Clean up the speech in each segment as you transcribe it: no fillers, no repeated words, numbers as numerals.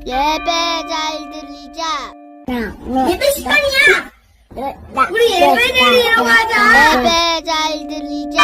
예배 잘 들리자. 예배 시간이야! 우리 예배 드리러 가자! 예배 잘 들리자.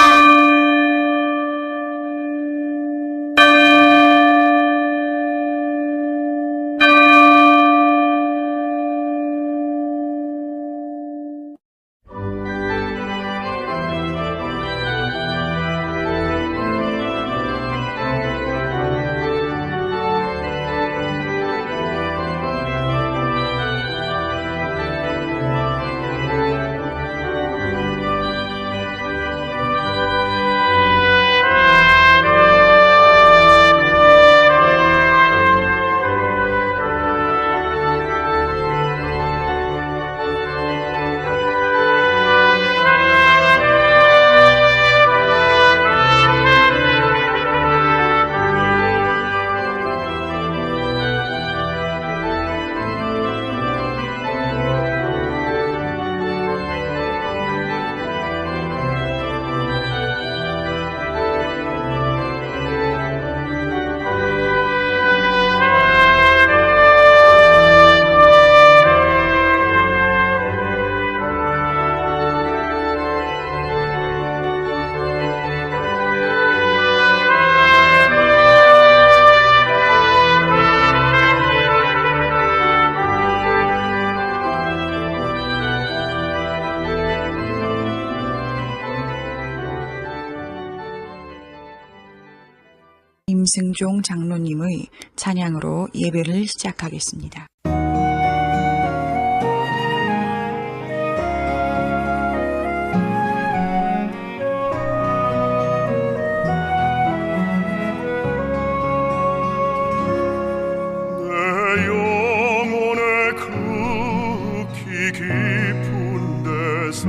임승종 장로님의 찬양으로 예배를 시작하겠습니다. 내 영혼의 극히 깊은 데서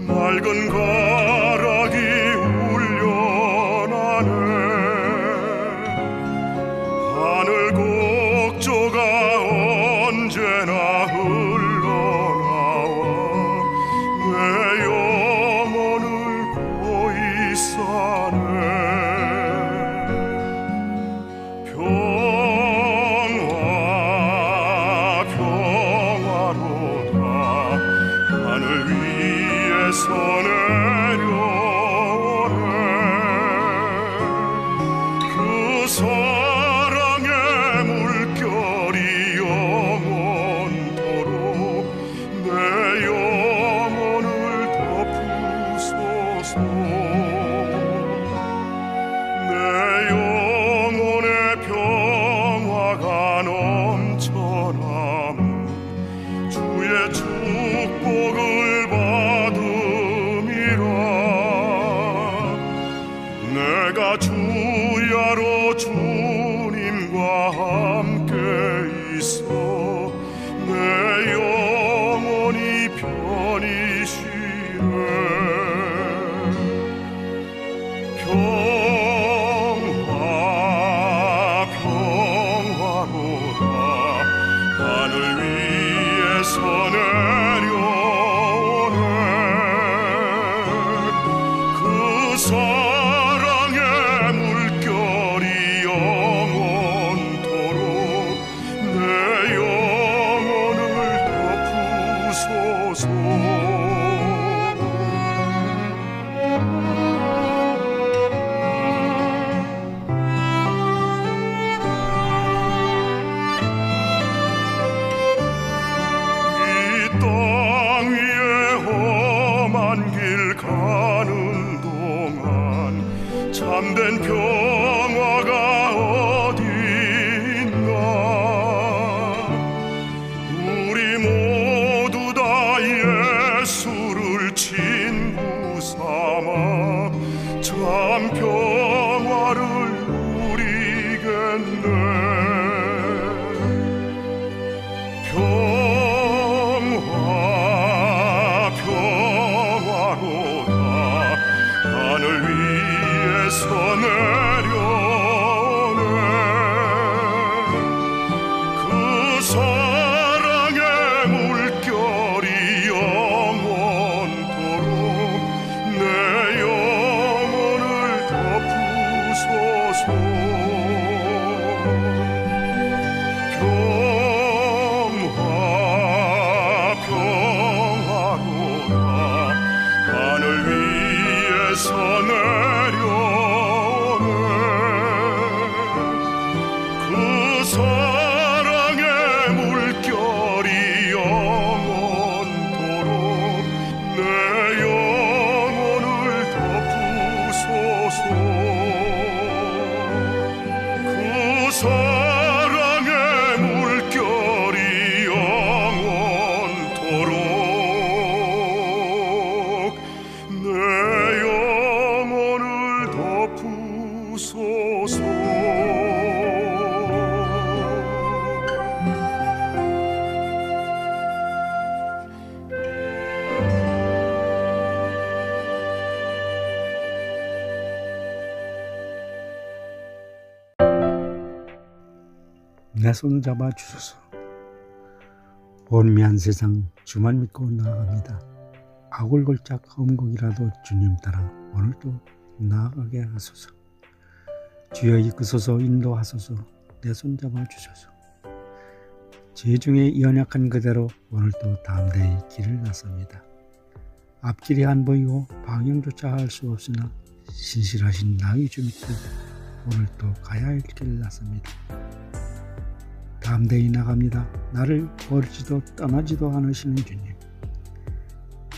맑은 가락이 울려나네. 하늘 곡조가 언제나 흘러나와 내 영혼을 보이사네. 평화로다 하늘 위에서 내려오네. 그 사랑의 물결이 영원토록 내 영혼을 덮으소서. 내 영혼의 평화가 넘쳐나무 주의 축복을 받음이라. 내가 주야로 주님과 함께 있어 내 영혼이 편히 쉬네. 평화로다 하늘 위에서 내려오네. 그 사랑의 물결이 영원토록 내 영혼을 덮으소서. 땅 위에 험한 길 가는 동안 참된 평화가 어디 있나. 우리 모두 다 예수를 친구 삼아 참 평화를 누리겠네. 평화로다 하늘 위에서 내려오네. 그 사랑의 물결이 영원토록 내 영혼을 덮으소서. 주소서. 내 손 잡아 주소서. 혼미한 세상 주만 믿고 나아갑니다. 아골골짝 험곡이라도 주님 따라 오늘도 나아가게 하소서. 주여 이끄소서 인도하소서. 내 손 잡아 주소서. 제 중에 연약한 그대로 오늘도 담대히 길을 나섭니다. 앞길이 안 보이고 방향조차 알 수 없으나 신실하신 나의 주 믿고 오늘도 가야 할 길을 나섭니다. 담대히 나갑니다. 나를 버리지도 떠나지도 않으시는 주님.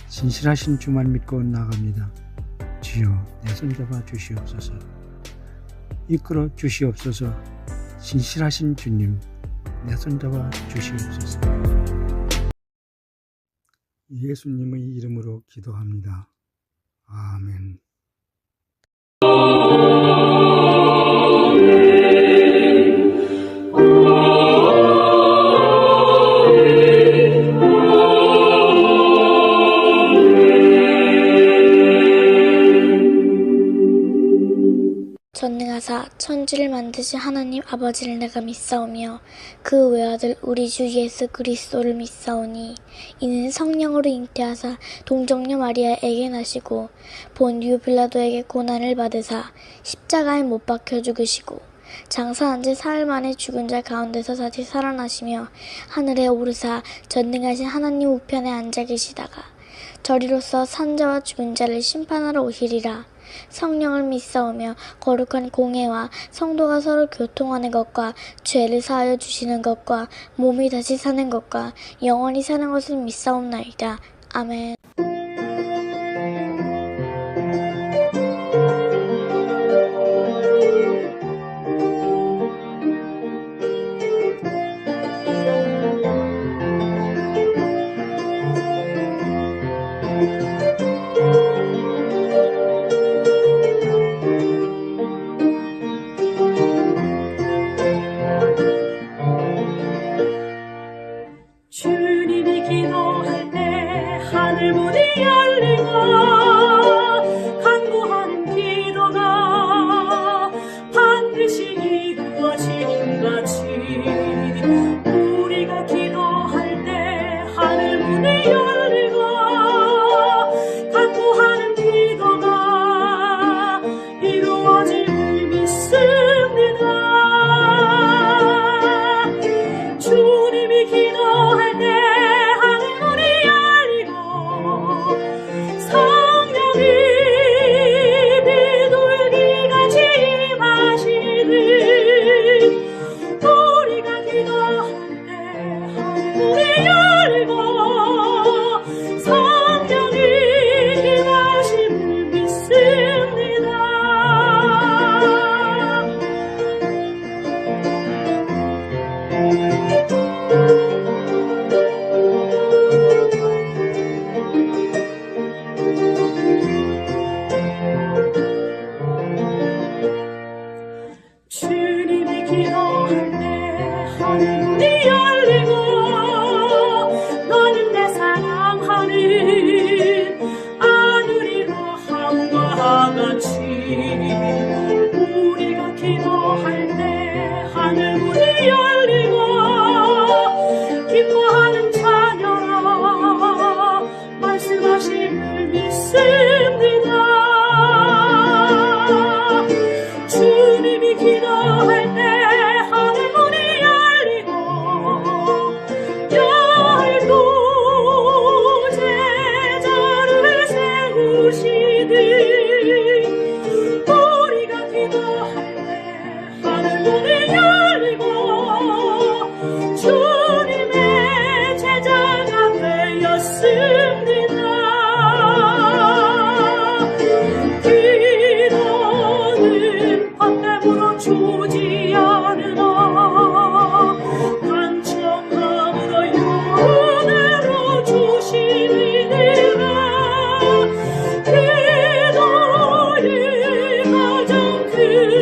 신실하신 주만 믿고 나갑니다. 주여 내 손잡아 주시옵소서. 이끌어 주시옵소서. 신실하신 주님 내 손잡아 주시옵소서. 예수님의 이름으로 기도합니다. 아멘. 전능하사 천지를 만드신 하나님 아버지를 내가 믿사오며 그 외아들 우리 주 예수 그리스도를 믿사오니 이는 성령으로 잉태하사 동정녀 마리아에게 나시고 본디오 빌라도에게 고난을 받으사 십자가에 못 박혀 죽으시고 장사한 지 사흘 만에 죽은 자 가운데서 다시 살아나시며 하늘에 오르사 전능하신 하나님 우편에 앉아 계시다가 저리로서 산자와 죽은 자를 심판하러 오시리라. 성령을 믿사오며 거룩한 공회와 성도가 서로 교통하는 것과 죄를 사하여 주시는 것과 몸이 다시 사는 것과 영원히 사는 것을 믿사옵나이다. 아멘. 주님이 기도할 때 하늘 보내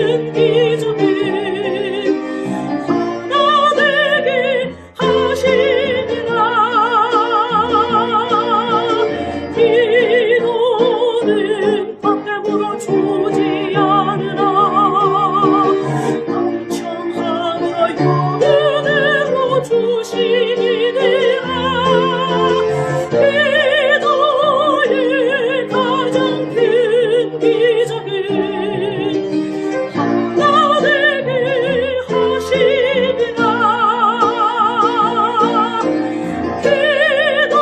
큰 기적이 하나 되게 하시니라. 기도는 밖에물어 주지 않으라. 방청함으로 영은으로 주시니라. 기도의 가장 큰 기적이 하나 되게 하시니라. 기도의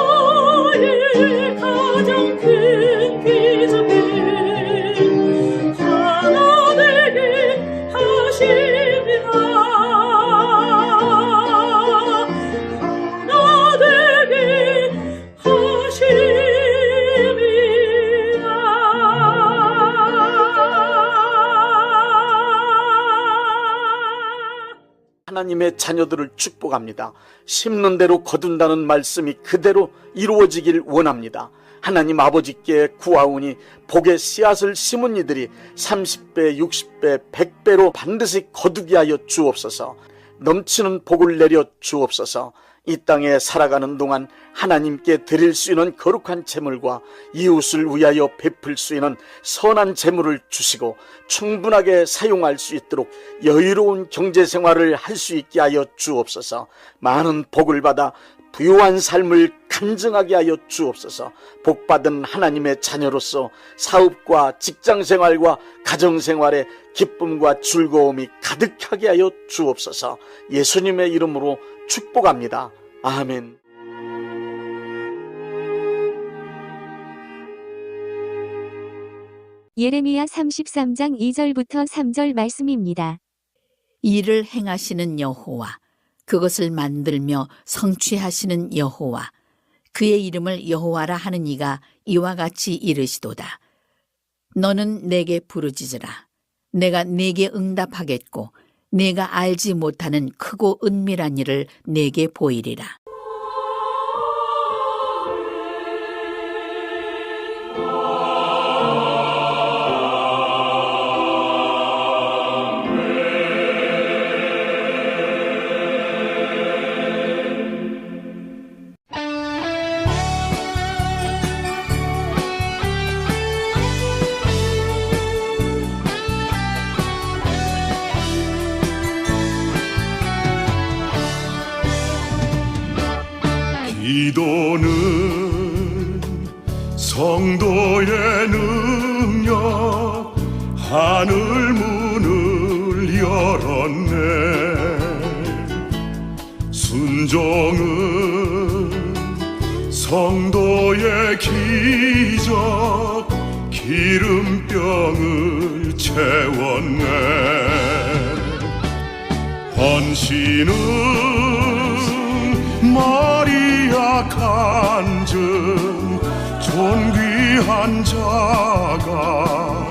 가장 큰 기적이 하나 되게 하시니라. 하나 되게 하나님의 자녀들을 축복합니다. 심는 대로 거둔다는 말씀이 그대로 이루어지길 원합니다. 하나님 아버지께 구하오니 복의 씨앗을 심은 이들이 30배, 60배, 100배로 반드시 거두게 하여 주옵소서. 넘치는 복을 내려 주옵소서. 이 땅에 살아가는 동안 하나님께 드릴 수 있는 거룩한 재물과 이웃을 위하여 베풀 수 있는 선한 재물을 주시고 충분하게 사용할 수 있도록 여유로운 경제생활을 할 수 있게 하여 주옵소서. 많은 복을 받아 부유한 삶을 간증하게 하여 주옵소서. 복받은 하나님의 자녀로서 사업과 직장생활과 가정생활에 기쁨과 즐거움이 가득하게 하여 주옵소서. 예수님의 이름으로 축복합니다. 아멘. 예레미야 33장 2절부터 3절 말씀입니다. 일을 행하시는 여호와, 그것을 만들며 성취하시는 여호와, 그의 이름을 여호와라 하는 이가 이와 같이 이르시도다. 너는 내게 부르짖으라. 내가 네게 응답하겠고 내가 알지 못하는 크고 은밀한 일을 내게 보이리라. 기도는 성도의 능력, 하늘 문을 열었네. 순종은 성도의 기적, 기름병을 채웠네. 헌신은 마리아 간증, 존귀한 자가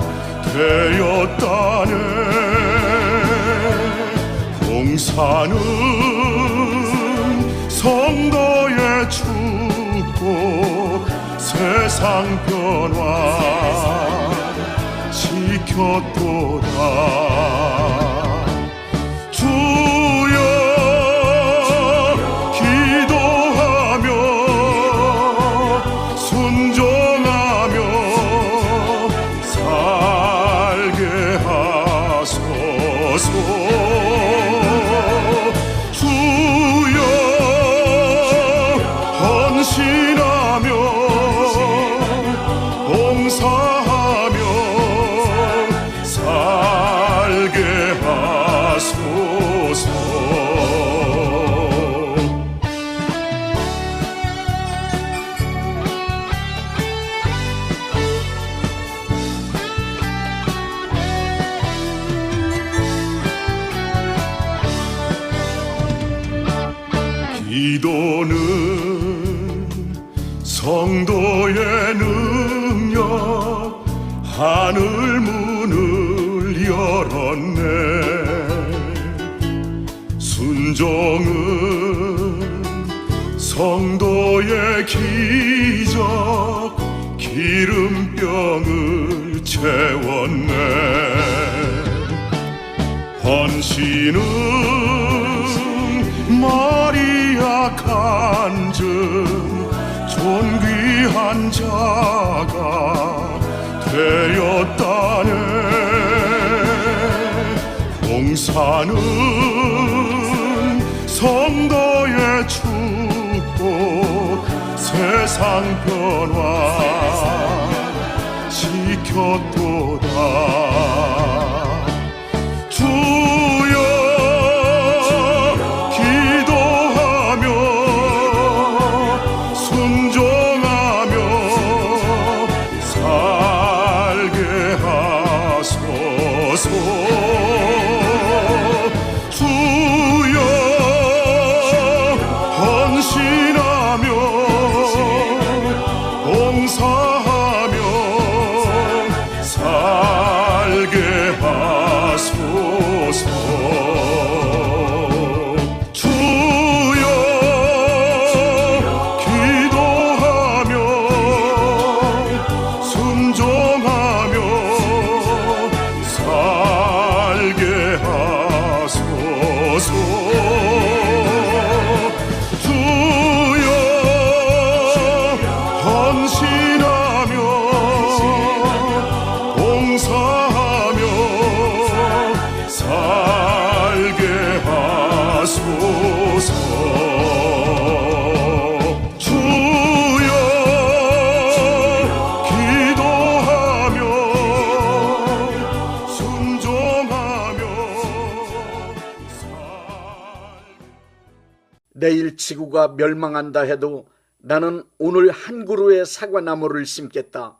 되었다네. 봉사는 성도의 축복, 세상 변화 지켰도다. 기도는 성도의 능력, 하늘 문을 열었네. 순종은 성도의 기적, 기름병을 채웠네. 헌신은 마리아 간증 존귀한 자가 되었다네. 봉사는 성도의 축복 세상 변화 지켰도다. 주여 기도하며 순종하며 살게 하소서. 주여 헌신하며 봉사하며 살게 하소서. 주여 기도하며 순종하며 살게 하소서. 주여 헌신하며 봉사하며 살게 하소서. 주여 기도하며 순종하며 내일 지구가 멸망한다 해도 나는 오늘 한 그루의 사과나무를 심겠다.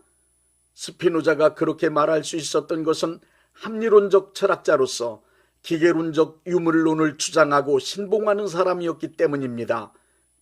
스피노자가 그렇게 말할 수 있었던 것은 합리론적 철학자로서 기계론적 유물론을 주장하고 신봉하는 사람이었기 때문입니다.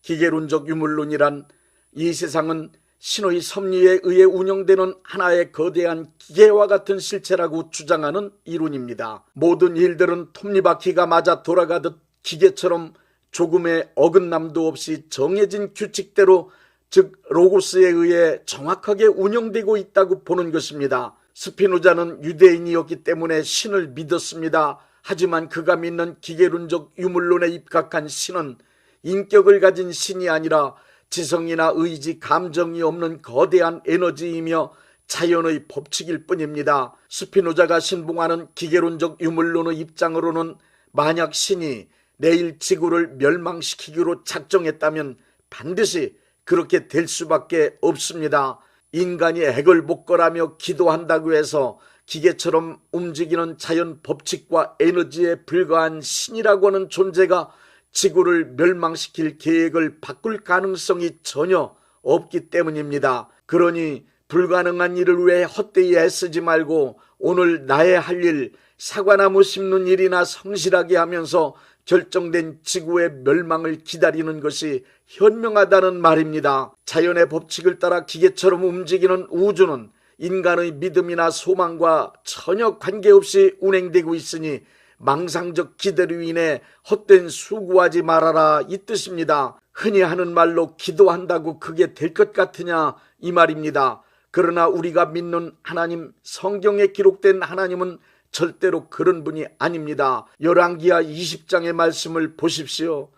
기계론적 유물론이란 이 세상은 신의 섭리에 의해 운영되는 하나의 거대한 기계와 같은 실체라고 주장하는 이론입니다. 모든 일들은 톱니바퀴가 맞아 돌아가듯 기계처럼 조금의 어긋남도 없이 정해진 규칙대로, 즉 로고스에 의해 정확하게 운영되고 있다고 보는 것입니다. 스피노자는 유대인이었기 때문에 신을 믿었습니다. 하지만 그가 믿는 기계론적 유물론에 입각한 신은 인격을 가진 신이 아니라 지성이나 의지, 감정이 없는 거대한 에너지이며 자연의 법칙일 뿐입니다. 스피노자가 신봉하는 기계론적 유물론의 입장으로는 만약 신이 내일 지구를 멸망시키기로 작정했다면 반드시 그렇게 될 수밖에 없습니다. 인간이 해걸복걸하며 기도한다고 해서 기계처럼 움직이는 자연 법칙과 에너지에 불과한 신이라고 하는 존재가 지구를 멸망시킬 계획을 바꿀 가능성이 전혀 없기 때문입니다. 그러니 불가능한 일을 위해 헛되이 애쓰지 말고 오늘 나의 할 일, 사과나무 심는 일이나 성실하게 하면서 결정된 지구의 멸망을 기다리는 것이 현명하다는 말입니다. 자연의 법칙을 따라 기계처럼 움직이는 우주는 인간의 믿음이나 소망과 전혀 관계없이 운행되고 있으니 망상적 기대로 인해 헛된 수고하지 말아라, 이 뜻입니다. 흔히 하는 말로 기도한다고 그게 될 것 같으냐, 이 말입니다. 그러나 우리가 믿는 하나님, 성경에 기록된 하나님은 절대로 그런 분이 아닙니다. 열왕기하 20장의 말씀을 보십시오.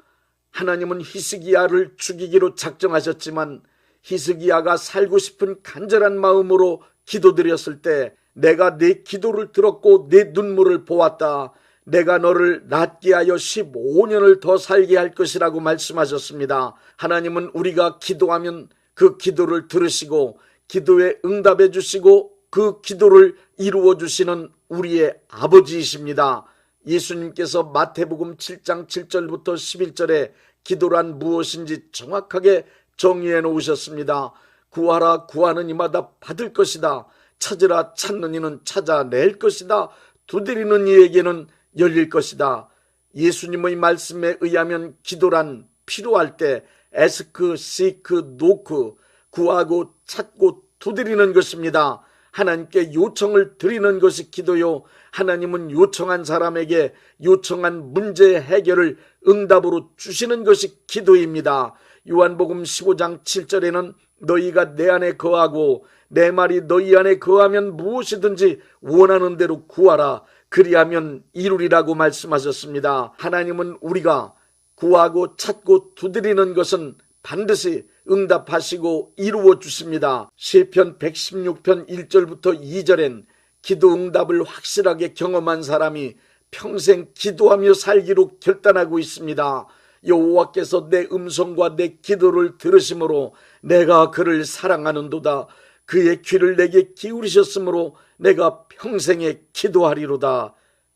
하나님은 히스기야를 죽이기로 작정하셨지만 히스기야가 살고 싶은 간절한 마음으로 기도드렸을 때 내가 네 기도를 들었고 네 눈물을 보았다. 내가 너를 낫게 하여 15년을 더 살게 할 것이라고 말씀하셨습니다. 하나님은 우리가 기도하면 그 기도를 들으시고 기도에 응답해 주시고 그 기도를 이루어 주시는 우리의 아버지이십니다. 예수님께서 마태복음 7장 7절부터 11절에 기도란 무엇인지 정확하게 정의해 놓으셨습니다. 구하라 구하는 이마다 받을 것이다. 찾으라 찾는 이는 찾아낼 것이다. 두드리는 이에게는 열릴 것이다. 예수님의 말씀에 의하면 기도란 필요할 때 에스크, 시크, 노크, 구하고 찾고 두드리는 것입니다. 하나님께 요청을 드리는 것이 기도요, 하나님은 요청한 사람에게 요청한 문제 해결을 응답으로 주시는 것이 기도입니다. 요한복음 15장 7절에는 너희가 내 안에 거하고 내 말이 너희 안에 거하면 무엇이든지 원하는 대로 구하라 그리하면 이루리라고 말씀하셨습니다. 하나님은 우리가 구하고 찾고 두드리는 것은 반드시 응답하시고 이루어 주십니다. 시편 116편 1절부터 2절엔 기도 응답을 확실하게 경험한 사람이 평생 기도하며 살기로 결단하고 있습니다. 여호와께서 내 음성과 내 기도를 들으심으로 내가 그를 사랑하는도다. 그의 귀를 내게 기울이셨으므로 내가 평생에 기도하리로다.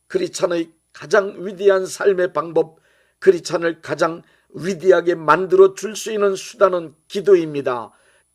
크리스찬의 가장 위대한 삶의 방법, 크리스찬을 가장 위대하게 만들어 줄 수 있는 수단은 기도입니다.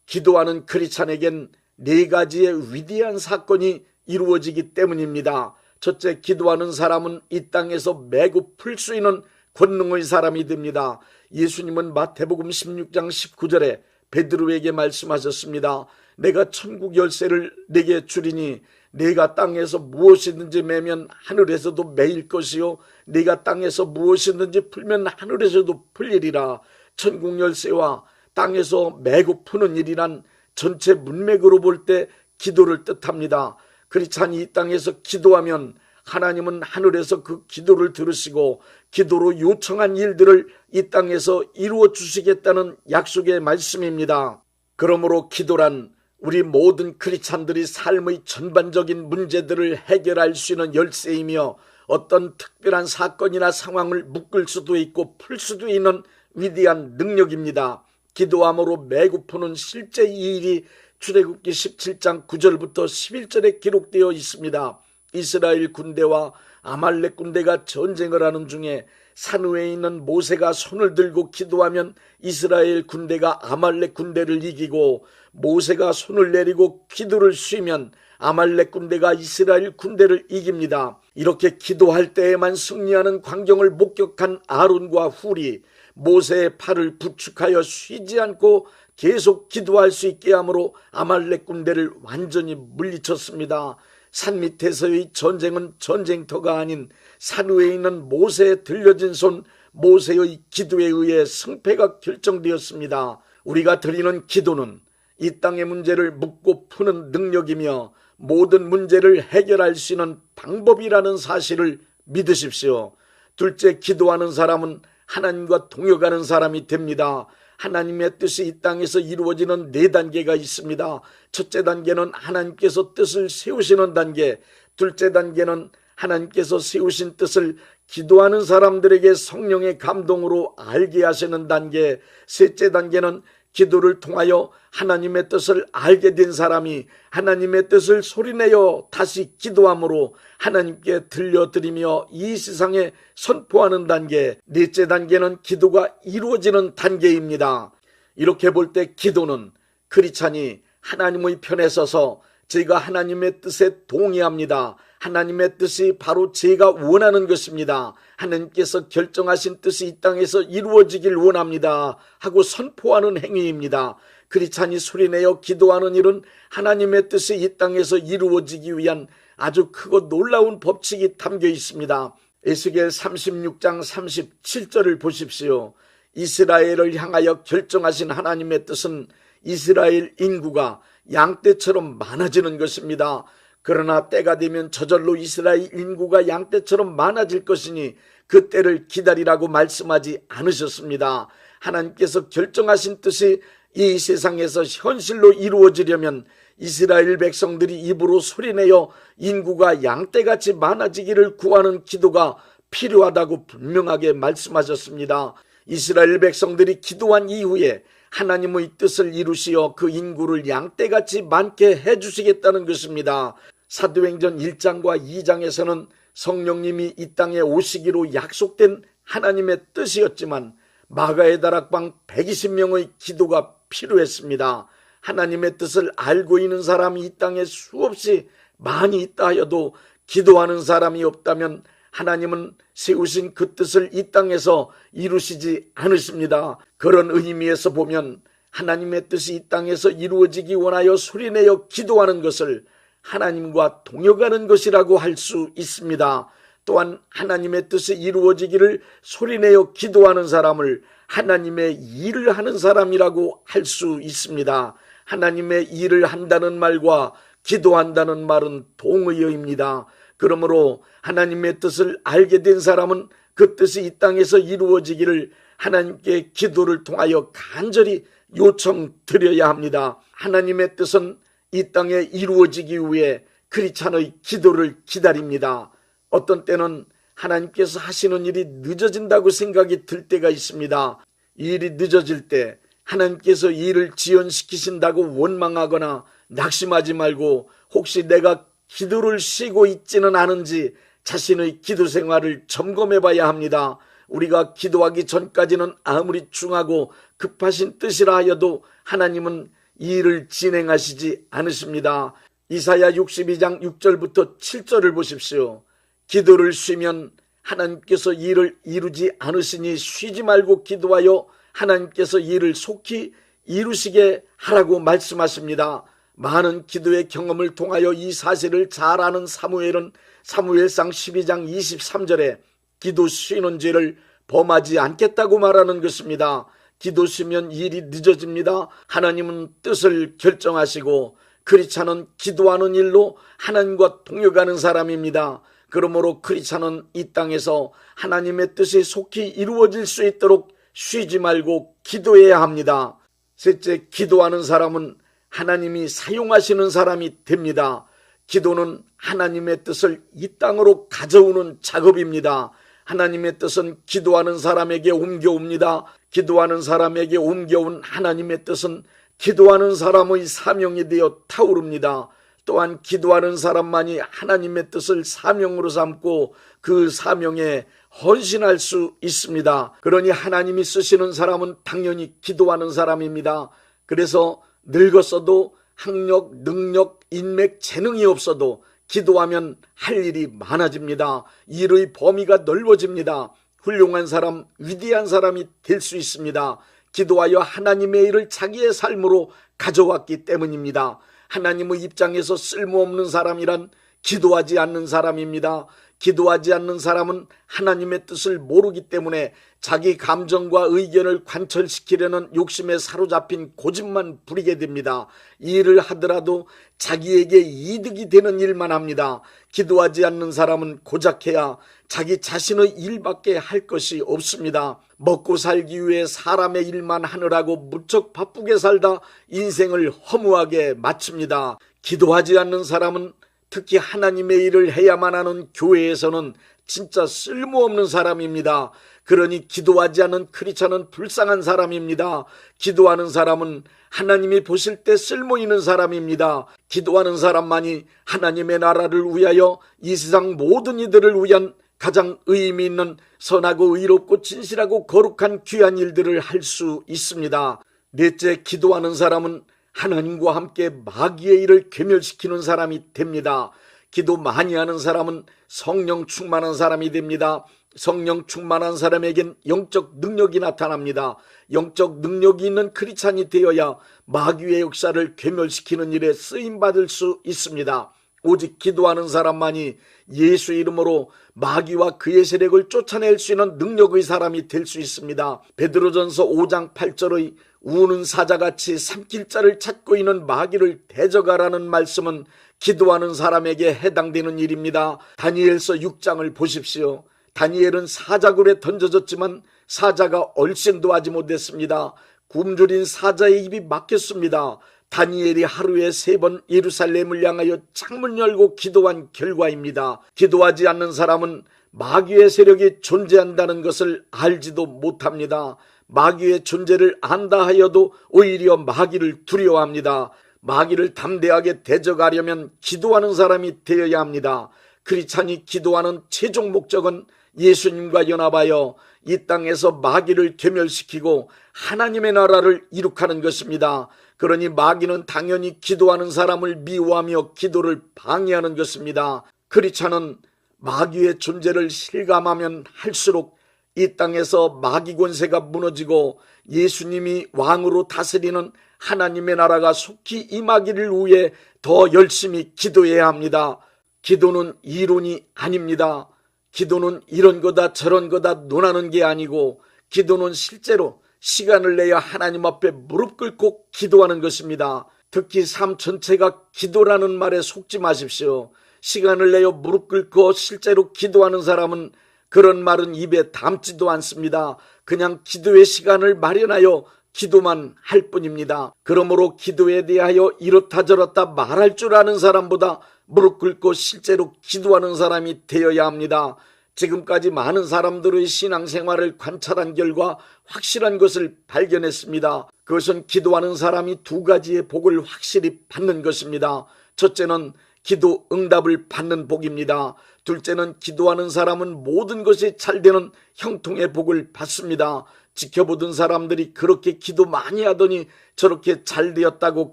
기도하는 크리스찬에겐 4가지의 위대한 사건이 이루어지기 때문입니다. 첫째, 기도하는 사람은 이 땅에서 매고 풀 수 있는 권능의 사람이 됩니다. 예수님은 마태복음 16장 19절에 베드로에게 말씀하셨습니다. 내가 천국 열쇠를 내게 주리니 네가 땅에서 무엇이든지 매면 하늘에서도 매일 것이요 네가 땅에서 무엇이든지 풀면 하늘에서도 풀리리라. 천국 열쇠와 땅에서 매고 푸는 일이란 전체 문맥으로 볼 때 기도를 뜻합니다. 크리스찬이 이 땅에서 기도하면 하나님은 하늘에서 그 기도를 들으시고 기도로 요청한 일들을 이 땅에서 이루어 주시겠다는 약속의 말씀입니다. 그러므로 기도란 우리 모든 크리스찬들이 삶의 전반적인 문제들을 해결할 수 있는 열쇠이며 어떤 특별한 사건이나 상황을 묶을 수도 있고 풀 수도 있는 위대한 능력입니다. 기도함으로 매고 푸는 실제 이 일이 출애굽기 17장 9절부터 11절에 기록되어 있습니다. 이스라엘 군대와 아말렉 군대가 전쟁을 하는 중에 산 위에 있는 모세가 손을 들고 기도하면 이스라엘 군대가 아말렉 군대를 이기고 모세가 손을 내리고 기도를 쉬면 아말렉 군대가 이스라엘 군대를 이깁니다. 이렇게 기도할 때에만 승리하는 광경을 목격한 아론과 훌이 모세의 팔을 부축하여 쉬지 않고 계속 기도할 수 있게 함으로 아말렉 군대를 완전히 물리쳤습니다. 산 밑에서의 전쟁은 전쟁터가 아닌 산 위에 있는 모세의 들려진 손 모세의 기도에 의해 승패가 결정되었습니다. 우리가 드리는 기도는 이 땅의 문제를 묻고 푸는 능력이며 모든 문제를 해결할 수 있는 방법이라는 사실을 믿으십시오. 둘째, 기도하는 사람은 하나님과 동역하는 사람이 됩니다. 하나님의 뜻이 이 땅에서 이루어지는 4단계가 있습니다. 첫째 단계는 하나님께서 뜻을 세우시는 단계, 둘째 단계는 하나님께서 세우신 뜻을 기도하는 사람들에게 성령의 감동으로 알게 하시는 단계, 셋째 단계는 기도를 통하여 하나님의 뜻을 알게 된 사람이 하나님의 뜻을 소리내어 다시 기도함으로 하나님께 들려드리며 이 세상에 선포하는 단계, 넷째 단계는 기도가 이루어지는 단계입니다. 이렇게 볼 때 기도는 크리스찬이 하나님의 편에 서서 제가 하나님의 뜻에 동의합니다. 하나님의 뜻이 바로 제가 원하는 것입니다. 하나님께서 결정하신 뜻이 이 땅에서 이루어지길 원합니다 하고 선포하는 행위입니다. 크리스찬이 소리내어 기도하는 일은 하나님의 뜻이 이 땅에서 이루어지기 위한 아주 크고 놀라운 법칙이 담겨 있습니다. 에스겔 36장 37절을 보십시오. 이스라엘을 향하여 결정하신 하나님의 뜻은 이스라엘 인구가 양떼처럼 많아지는 것입니다. 그러나 때가 되면 저절로 이스라엘 인구가 양떼처럼 많아질 것이니 그 때를 기다리라고 말씀하지 않으셨습니다. 하나님께서 결정하신 뜻이 이 세상에서 현실로 이루어지려면 이스라엘 백성들이 입으로 소리내어 인구가 양떼같이 많아지기를 구하는 기도가 필요하다고 분명하게 말씀하셨습니다. 이스라엘 백성들이 기도한 이후에 하나님의 뜻을 이루시어 그 인구를 양떼같이 많게 해주시겠다는 것입니다. 사도행전 1장과 2장에서는 성령님이 이 땅에 오시기로 약속된 하나님의 뜻이었지만 마가의 다락방 120명의 기도가 필요했습니다. 하나님의 뜻을 알고 있는 사람이 이 땅에 수없이 많이 있다 하여도 기도하는 사람이 없다면 하나님은 세우신 그 뜻을 이 땅에서 이루시지 않으십니다. 그런 의미에서 보면 하나님의 뜻이 이 땅에서 이루어지기 원하여 소리내어 기도하는 것을 하나님과 동역하는 것이라고 할 수 있습니다. 또한 하나님의 뜻이 이루어지기를 소리내어 기도하는 사람을 하나님의 일을 하는 사람이라고 할 수 있습니다. 하나님의 일을 한다는 말과 기도한다는 말은 동의어입니다. 그러므로 하나님의 뜻을 알게 된 사람은 그 뜻이 이 땅에서 이루어지기를 하나님께 기도를 통하여 간절히 요청드려야 합니다. 하나님의 뜻은 이 땅에 이루어지기 위해 크리스찬의 기도를 기다립니다. 어떤 때는 하나님께서 하시는 일이 늦어진다고 생각이 들 때가 있습니다. 이 일이 늦어질 때 하나님께서 이 일을 지연시키신다고 원망하거나 낙심하지 말고 혹시 내가 기도를 쉬고 있지는 않은지 자신의 기도 생활을 점검해 봐야 합니다. 우리가 기도하기 전까지는 아무리 중하고 급하신 뜻이라 하여도 하나님은 이 일을 진행하시지 않으십니다. 이사야 62장 6절부터 7절을 보십시오. 기도를 쉬면 하나님께서 이 일을 이루지 않으시니 쉬지 말고 기도하여 하나님께서 이 일을 속히 이루시게 하라고 말씀하십니다. 많은 기도의 경험을 통하여 이 사실을 잘 아는 사무엘은 사무엘상 12장 23절에 기도 쉬는 죄를 범하지 않겠다고 말하는 것입니다. 기도 쉬면 일이 늦어집니다. 하나님은 뜻을 결정하시고 크리스찬은 기도하는 일로 하나님과 동역하는 사람입니다. 그러므로 크리스찬은 이 땅에서 하나님의 뜻이 속히 이루어질 수 있도록 쉬지 말고 기도해야 합니다. 셋째, 기도하는 사람은 하나님이 사용하시는 사람이 됩니다. 기도는 하나님의 뜻을 이 땅으로 가져오는 작업입니다. 하나님의 뜻은 기도하는 사람에게 옮겨옵니다. 기도하는 사람에게 옮겨온 하나님의 뜻은 기도하는 사람의 사명이 되어 타오릅니다. 또한 기도하는 사람만이 하나님의 뜻을 사명으로 삼고 그 사명에 헌신할 수 있습니다. 그러니 하나님이 쓰시는 사람은 당연히 기도하는 사람입니다. 그래서 늙었어도 학력, 능력, 인맥, 재능이 없어도 기도하면 할 일이 많아집니다. 일의 범위가 넓어집니다. 훌륭한 사람, 위대한 사람이 될 수 있습니다. 기도하여 하나님의 일을 자기의 삶으로 가져왔기 때문입니다. 하나님의 입장에서 쓸모없는 사람이란 기도하지 않는 사람입니다. 기도하지 않는 사람은 하나님의 뜻을 모르기 때문에 자기 감정과 의견을 관철시키려는 욕심에 사로잡힌 고집만 부리게 됩니다. 이 일을 하더라도 자기에게 이득이 되는 일만 합니다. 기도하지 않는 사람은 고작해야 자기 자신의 일밖에 할 것이 없습니다. 먹고 살기 위해 사람의 일만 하느라고 무척 바쁘게 살다 인생을 허무하게 마칩니다. 기도하지 않는 사람은 특히 하나님의 일을 해야만 하는 교회에서는 진짜 쓸모없는 사람입니다. 그러니 기도하지 않는 크리스찬은 불쌍한 사람입니다. 기도하는 사람은 하나님이 보실 때 쓸모 있는 사람입니다. 기도하는 사람만이 하나님의 나라를 위하여 이 세상 모든 이들을 위한 가장 의미 있는 선하고 의롭고 진실하고 거룩한 귀한 일들을 할 수 있습니다. 넷째, 기도하는 사람은 하나님과 함께 마귀의 일을 괴멸시키는 사람이 됩니다. 기도 많이 하는 사람은 성령 충만한 사람이 됩니다. 성령 충만한 사람에겐 영적 능력이 나타납니다. 영적 능력이 있는 크리스찬이 되어야 마귀의 역사를 괴멸시키는 일에 쓰임받을 수 있습니다. 오직 기도하는 사람만이 예수 이름으로 마귀와 그의 세력을 쫓아낼 수 있는 능력의 사람이 될 수 있습니다. 베드로전서 5장 8절의 우는 사자같이 삼킬 자를 찾고 있는 마귀를 대적하라는 말씀은 기도하는 사람에게 해당되는 일입니다. 다니엘서 6장을 보십시오. 다니엘은 사자굴에 던져졌지만 사자가 얼씬도 하지 못했습니다. 굶주린 사자의 입이 막혔습니다. 다니엘이 하루에 3번 예루살렘을 향하여 창문 열고 기도한 결과입니다. 기도하지 않는 사람은 마귀의 세력이 존재한다는 것을 알지도 못합니다. 마귀의 존재를 안다 하여도 오히려 마귀를 두려워합니다. 마귀를 담대하게 대적하려면 기도하는 사람이 되어야 합니다. 크리스찬이 기도하는 최종 목적은 예수님과 연합하여 이 땅에서 마귀를 괴멸시키고 하나님의 나라를 이룩하는 것입니다. 그러니 마귀는 당연히 기도하는 사람을 미워하며 기도를 방해하는 것입니다. 크리스찬은 마귀의 존재를 실감하면 할수록 이 땅에서 마귀 권세가 무너지고 예수님이 왕으로 다스리는 하나님의 나라가 속히 임하기를 위해 더 열심히 기도해야 합니다. 기도는 이론이 아닙니다. 기도는 이런 거다 저런 거다 논하는 게 아니고 기도는 실제로 시간을 내어 하나님 앞에 무릎 꿇고 기도하는 것입니다. 특히 삶 전체가 기도라는 말에 속지 마십시오. 시간을 내어 무릎 꿇고 실제로 기도하는 사람은 그런 말은 입에 담지도 않습니다. 그냥 기도의 시간을 마련하여 기도만 할 뿐입니다. 그러므로 기도에 대하여 이렇다 저렇다 말할 줄 아는 사람보다 무릎 꿇고 실제로 기도하는 사람이 되어야 합니다. 지금까지 많은 사람들의 신앙생활을 관찰한 결과 확실한 것을 발견했습니다. 그것은 기도하는 사람이 두 가지의 복을 확실히 받는 것입니다. 첫째는 기도 응답을 받는 복입니다. 둘째는 기도하는 사람은 모든 것이 잘 되는 형통의 복을 받습니다. 지켜보던 사람들이 그렇게 기도 많이 하더니 저렇게 잘 되었다고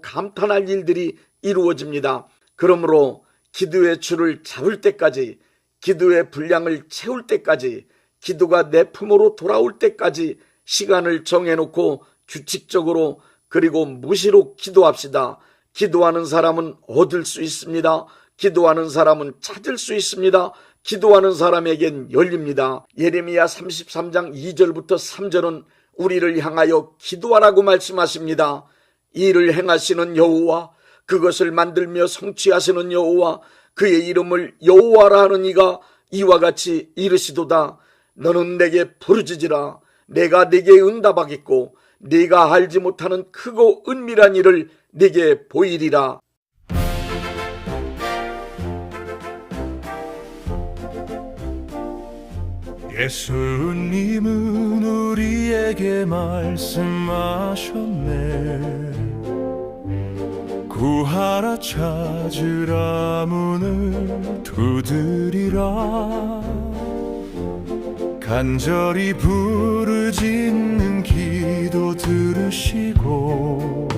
감탄할 일들이 이루어집니다. 그러므로 기도의 줄을 잡을 때까지, 기도의 분량을 채울 때까지, 기도가 내 품으로 돌아올 때까지 시간을 정해놓고 규칙적으로 그리고 무시로 기도합시다. 기도하는 사람은 얻을 수 있습니다. 기도하는 사람은 찾을 수 있습니다. 기도하는 사람에겐 열립니다. 예레미야 33장 2절부터 3절은 우리를 향하여 기도하라고 말씀하십니다. 이를 행하시는 여호와, 그것을 만들며 성취하시는 여호와, 그의 이름을 여호와라 하는 이가 이와 같이 이르시도다. 너는 내게 부르짖으라. 내가 네게 응답하겠고 네가 알지 못하는 크고 은밀한 일을 네게 보이리라. 예수님은 우리에게 말씀하셨네. 구하라, 찾으라, 문을 두드리라. 간절히 부르짖는 기도 들으시고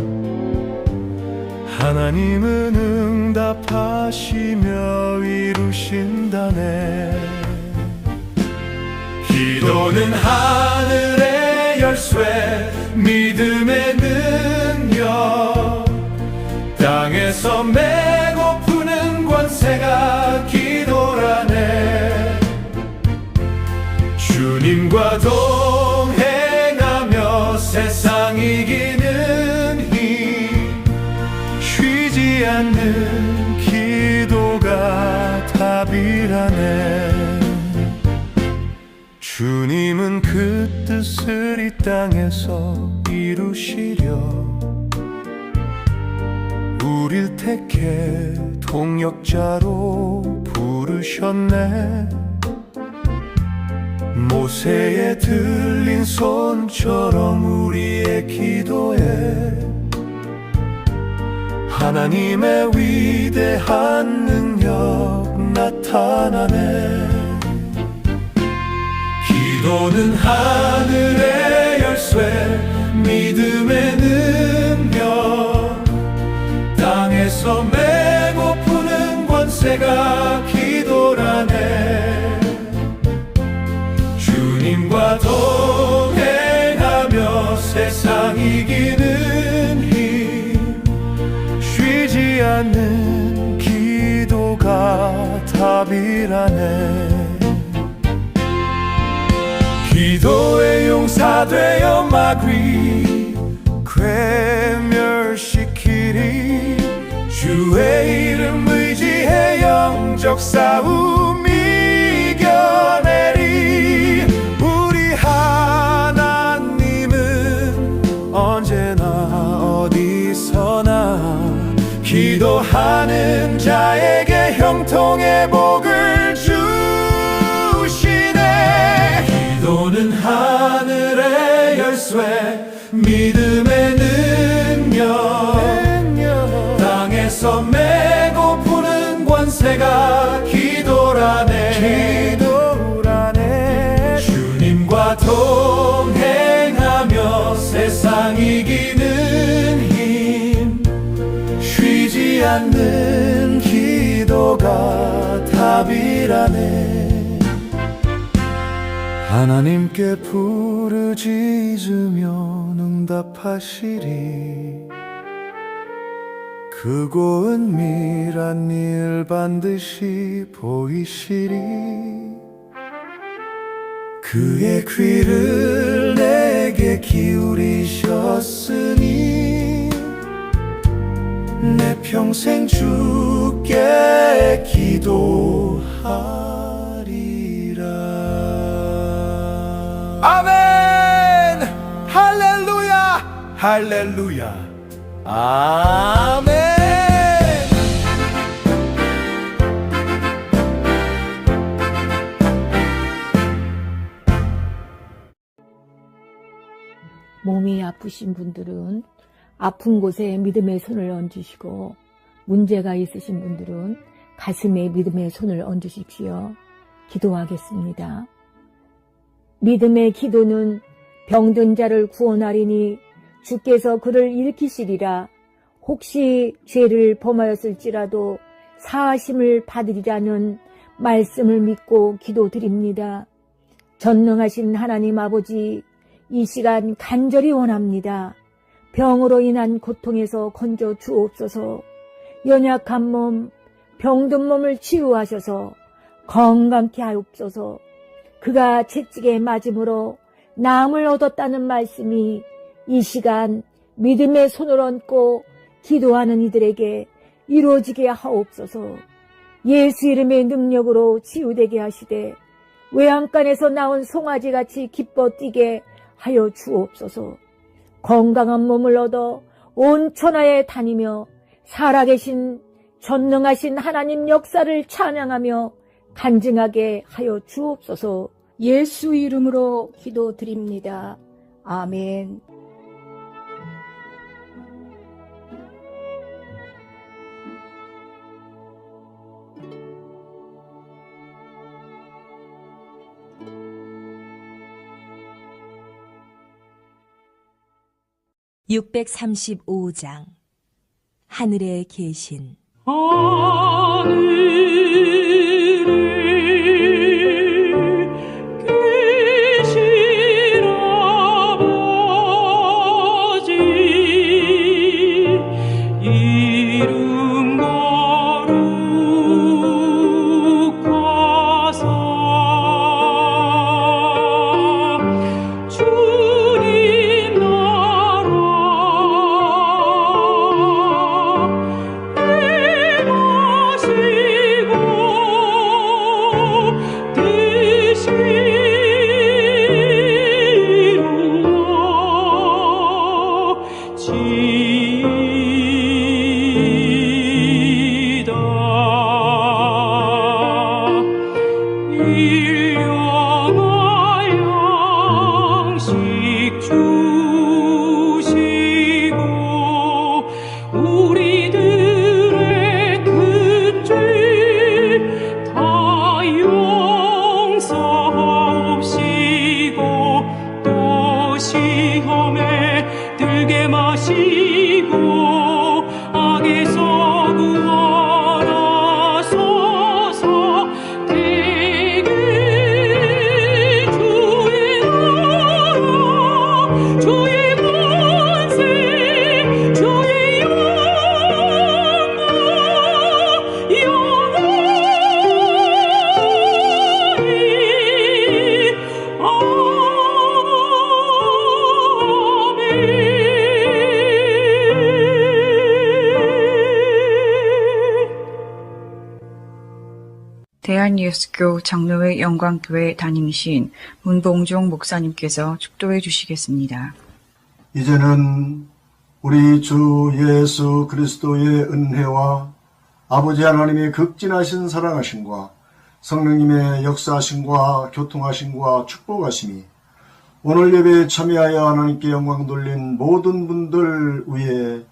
하나님은 응답하시며 이루신다네. 기도는 하늘의 열쇠, 믿음의 능력, 땅에서 메고 푸는 권세가 기도라네. 주님과 동행하며 세상 이기는 힘, 쉬지 않는 기도가 답이라네. 주님은 그 뜻을 이 땅에서 이루시려 우릴 택해 동역자로 부르셨네. 모세의 들린 손처럼 우리의 기도에 하나님의 위대한 능력 나타나네. 기도는 하늘의 열쇠, 믿음의 능력, 땅에서 메고 푸는 권세가 기도라네. 주님과 동행하며 세상 이기는 힘, 쉬지 않는 기도가 답이라네. 기도의 용사되어 마귀 괴멸시키리. 주의 이름 의지해 영적 싸움 이겨내리. 우리 하나님은 언제나 어디서나 기도하는 자에게 형통의 복을 주시네. 기도는 하늘의 열쇠, 믿음의 능력, 땅에서 메고 푸는 권세가 기도라네. 주님과 동행하며 세상 이기는 힘, 쉬지 않는 기도가 답이라네. 하나님께 부르짖으며 응답하시리. 크고 은밀한 일 반드시 보이시리. 그의 귀를 내게 기울이셨으니 내 평생 주께 함께 기도하리라. 아멘. 할렐루야. 할렐루야. 아멘. 몸이 아프신 분들은 아픈 곳에 믿음의 손을 얹으시고, 문제가 있으신 분들은 가슴에 믿음의 손을 얹으십시오. 기도하겠습니다. 믿음의 기도는 병든 자를 구원하리니 주께서 그를 일으키시리라. 혹시 죄를 범하였을지라도 사하심을 받으리라는 말씀을 믿고 기도드립니다. 전능하신 하나님 아버지, 이 시간 간절히 원합니다. 병으로 인한 고통에서 건져 주옵소서. 연약한 몸, 병든 몸을 치유하셔서 건강케 하옵소서. 그가 채찍에 맞음으로 나음을 얻었다는 말씀이 이 시간 믿음의 손을 얹고 기도하는 이들에게 이루어지게 하옵소서. 예수 이름의 능력으로 치유되게 하시되 외양간에서 나온 송아지같이 기뻐 뛰게 하여 주옵소서. 건강한 몸을 얻어 온 천하에 다니며 살아계신 전능하신 하나님 역사를 찬양하며 간증하게 하여 주옵소서. 예수 이름으로 기도드립니다. 아멘. (635장) 하늘에 계신 대한예수교 장로회 영광교회 담임이신 문봉종 목사님께서 축도해 주시겠습니다. 이제는 우리 주 예수 그리스도의 은혜와 아버지 하나님의 극진하신 사랑하심과 성령님의 역사하심과 교통하심과 축복하심이 오늘 예배에 참여하여 하나님께 영광 돌린 모든 분들 위에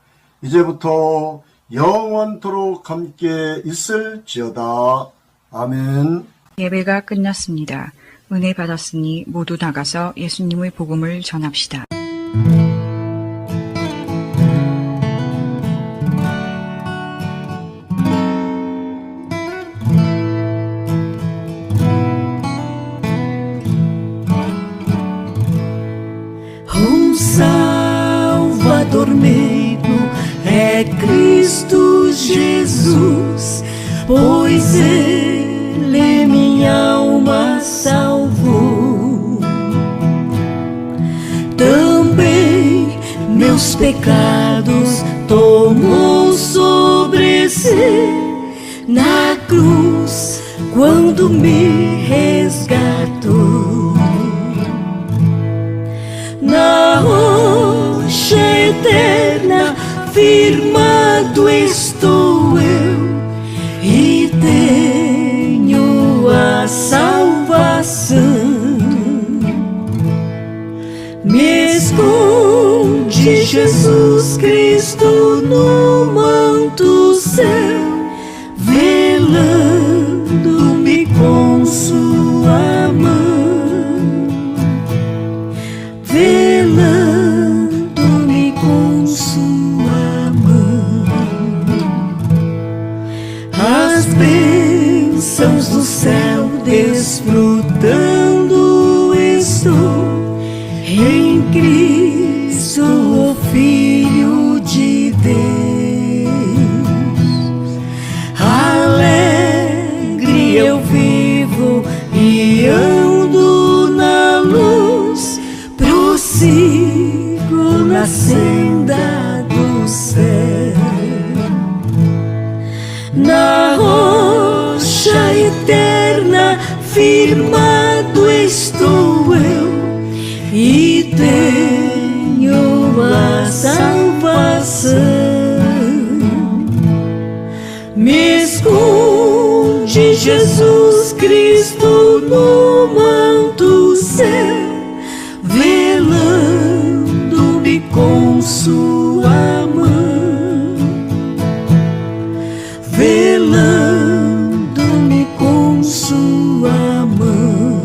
이제부터 영원토록 함께 있을지어다. 아멘. 예배가 끝났습니다. 은혜 받았으니 모두 나가서 예수님의 복음을 전합시다. Um Salvador meio é Cristo Jesus, pois Ele minha alma salvou. Também meus pecados tomou sobre si, Cristo me resgatou. Na rocha eterna firmado estou eu e tenho a salvação. Me esconde Jesus Cristo no manto céu, velando-me com sua mão, velando-me com sua mão. As bênçãos do céu desfrutando estou em Cristo, o Filho de Deus. Alegre eu vivo e ando na luz, prossigo na senda do céu. Na rocha eterna firmado estou eu e tenho a salvação. Me esconde Jesus Cristo no manto céu, velando-me com sua mão, velando-me com sua mão.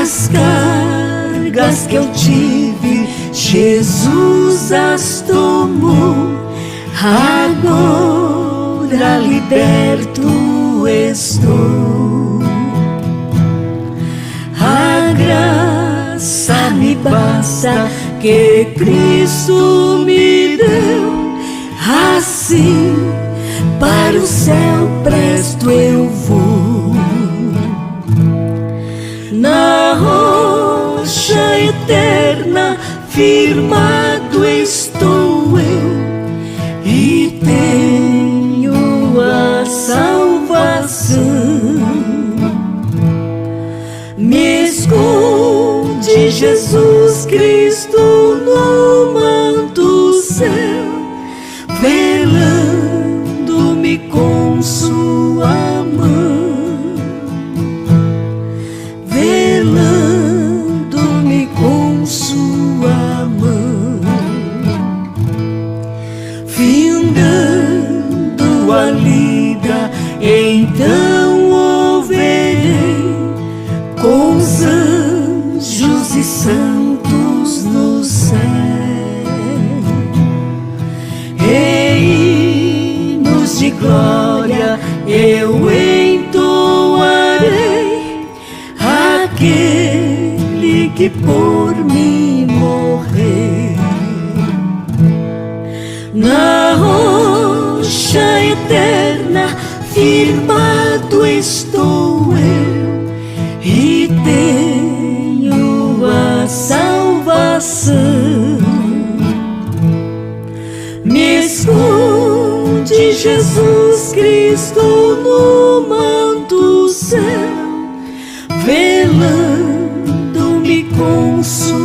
As cargas que eu tive, Jesus as tomou. Agora liberto estou. A graça me basta que Cristo me deu. Assim para o céu presto eu vou. Na rocha eterna firmado estou eu e tenho a salvação. Me esconde Jesus Cristo no manto céu, velando-me com sua mão, velando-me com sua mão. Findando a lida, então ouvirei com os anjos e santos no céu. E hinos de glória eu entoarei, aquele que por mim morreu. Na rocha eterna firmado estou eu e tenho a salvação. Me esconde Jesus Cristo no manto céu, velando-me com sua